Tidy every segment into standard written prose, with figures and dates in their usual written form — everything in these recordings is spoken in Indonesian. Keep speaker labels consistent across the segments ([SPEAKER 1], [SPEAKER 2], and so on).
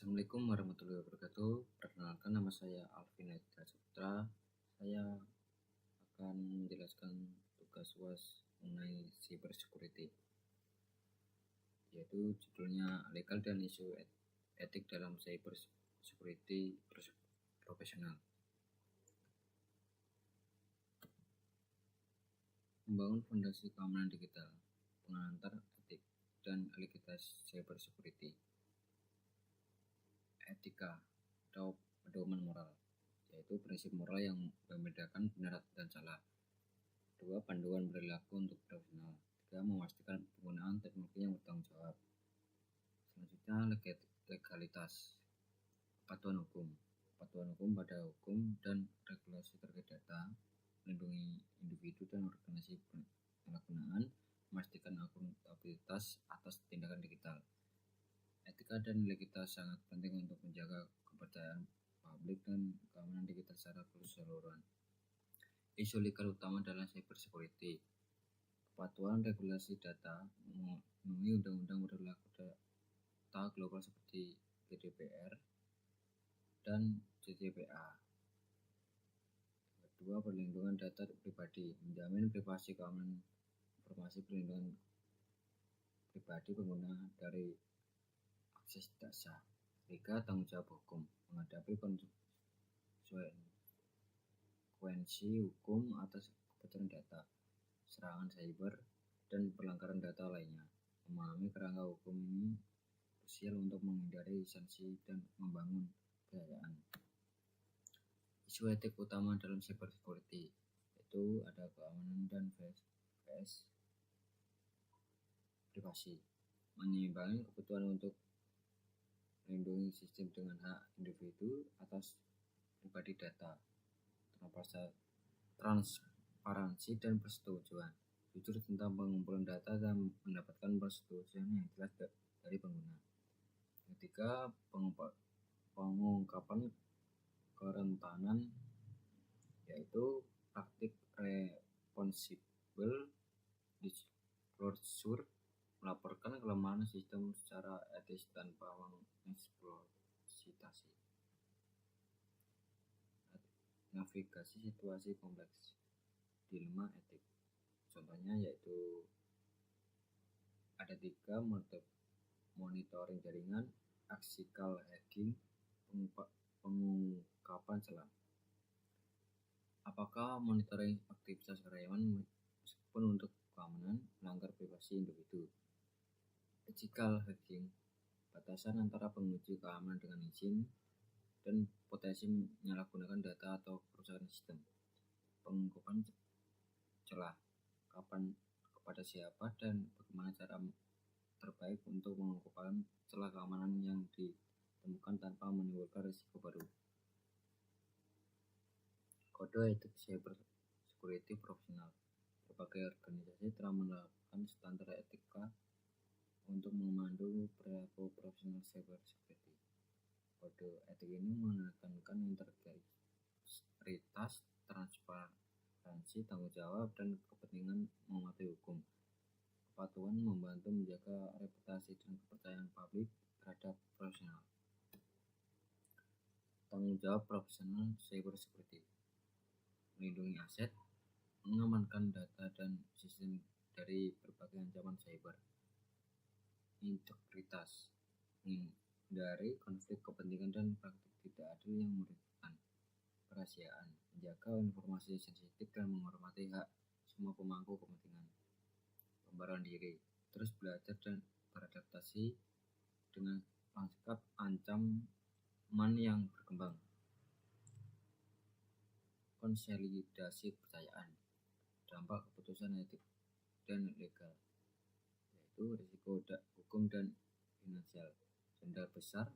[SPEAKER 1] Assalamualaikum warahmatullahi wabarakatuh. Perkenalkan, nama saya Alvin Eka Saputra. Saya akan menjelaskan tugas UAS mengenai cyber security, yaitu judulnya legal dan isu etik dalam cyber security profesional. Membangun fondasi keamanan digital, pengantar etik dan legalitas cyber security. Etika atau pedoman moral, yaitu prinsip moral yang membedakan benar dan salah. 2. Panduan perilaku untuk profesional. 3. Memastikan penggunaan teknologi yang bertanggung jawab. Selanjutnya, legalitas. Kepatuhan hukum. Kepatuhan hukum pada hukum dan regulasi terkait data, melindungi individu dan organisasi penyalahgunaan, memastikan akuntabilitas atas tindakan digital. Etika dan legalitas sangat penting untuk menjaga kepercayaan publik dan keamanan digital secara keseluruhan. Isu legal utama dalam cyber security. Kepatuhan regulasi data, memenuhi undang-undang berlaku data global seperti GDPR dan GDPR. Kedua, perlindungan data pribadi, menjamin privasi keamanan informasi, perlindungan pribadi pengguna dari akses data. 3. Tanggung jawab hukum, menghadapi konsekuensi hukum atas kebocoran data, serangan cyber, dan pelanggaran data lainnya. Memahami kerangka hukum ini krusial untuk menghindari sanksi dan membangun kepercayaan. Isu etik utama dalam cyber security, yaitu ada keamanan dan vs privasi, menyeimbangkan kebutuhan untuk melindungi sistem dengan hak individu atas pribadi data, transparansi dan persetujuan, jujur tentang pengumpulan data dan mendapatkan persetujuan yang jelas dari pengguna. Ketiga, pengungkapan kerentanan, yaitu praktik responsible disclosure, melaporkan kelemahan sistem secara etis tanpa mengeksploitasi. Navigasi situasi kompleks, dilema etik. Contohnya yaitu ada 3, monitoring jaringan, aksial hacking, pengungkapan celah. Apakah monitoring aktivitas karyawan meskipun untuk keamanan melanggar privasi individu? Aksial hacking, batasan antara penguji keamanan dengan izin dan potensi menyalahgunakan data atau kerusakan sistem. Pengungkapan celah, kapan, kepada siapa, dan bagaimana cara terbaik untuk mengungkapkan celah keamanan yang ditemukan tanpa menimbulkan risiko baru. Kode etik cyber security profesional. Berbagai organisasi telah menerapkan standar etika untuk memandu perilaku profesional cyber security. Kode etik ini menekankan integritas, transparansi, tanggung jawab, dan kepentingan mematuhi hukum. Kepatuhan membantu menjaga reputasi dan kepercayaan publik terhadap profesional. Tanggung jawab profesional cyber security, melindungi aset, mengamankan data dan sistem dari berbagai ancaman cyber. Integritas, menghindari konflik kepentingan dan praktik tidak adil yang merugikan. Kerahasiaan, menjaga informasi sensitif dan menghormati hak semua pemangku kepentingan. Pembenaran diri, terus belajar dan beradaptasi dengan lanskap ancaman yang berkembang. Konsolidasi kepercayaan, dampak keputusan etik dan legal, yaitu risiko hukum dan finansial, denda besar,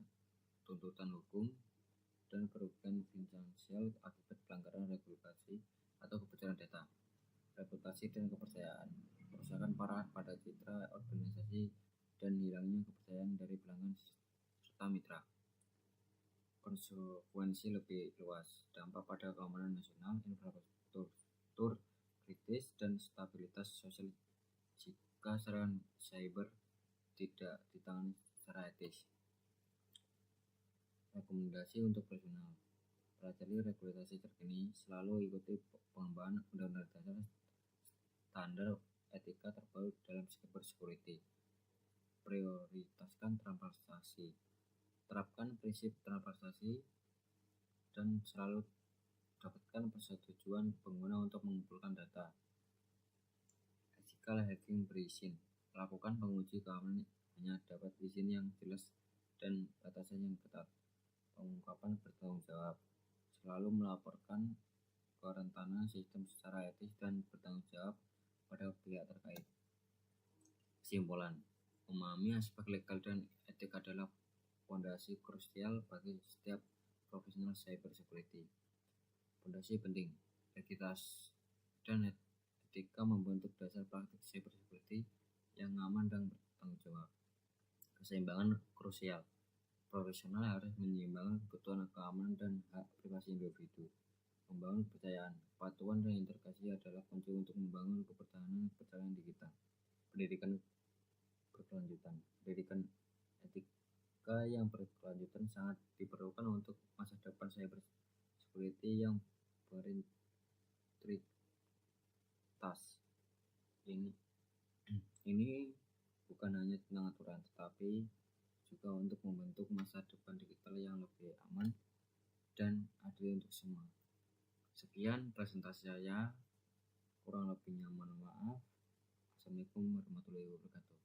[SPEAKER 1] tuntutan hukum, dan kerugian finansial akibat pelanggaran regulasi atau kebocoran data. Reputasi dan kepercayaan, kerusakan parah pada citra organisasi dan hilangnya kepercayaan dari pelanggan serta mitra. Konsekuensi lebih luas, dampak pada keamanan nasional, infrastruktur kritis, dan stabilitas sosial jika serangan cyber tidak ditangani secara etis. Rekomendasi untuk profesional: pelajari regulasi terkini, selalu ikuti pengembangan undang-undang dasar, standar etika terbaru dalam cybersecurity. Prioritaskan transparansi, terapkan prinsip transparansi, dan selalu dapatkan persetujuan pengguna untuk mengumpulkan data. Ethical hacking berizin, lakukan penguji keamanan hanya dapat izin yang jelas dan batasan yang ketat. Pengungkapan bertanggung jawab, selalu melaporkan kerentanan sistem secara etis dan bertanggung jawab pada pihak terkait. Kesimpulan: memahami aspek legal dan etik adalah fondasi krusial bagi setiap profesional cybersecurity. Fondasi penting: etikitas dan etika membentuk dasar praktik cybersecurity yang aman dan bertanggung jawab. Keseimbangan krusial: profesional harus menyeimbangkan kebutuhan keamanan dan hak privasi individu. Membangun kepercayaan, kepatuhan, dan integrasi adalah kunci untuk membangun kepercayaan digital. Pendidikan berkelanjutan: pendidikan etika yang berkelanjutan sangat diperlukan untuk masa depan cybersecurity yang berintegritas. Ini bukan hanya tentang aturan, tetapi juga untuk membentuk masa depan digital yang lebih aman dan adil untuk semua. Sekian presentasi saya, kurang lebihnya mohon maaf. Assalamualaikum warahmatullahi wabarakatuh.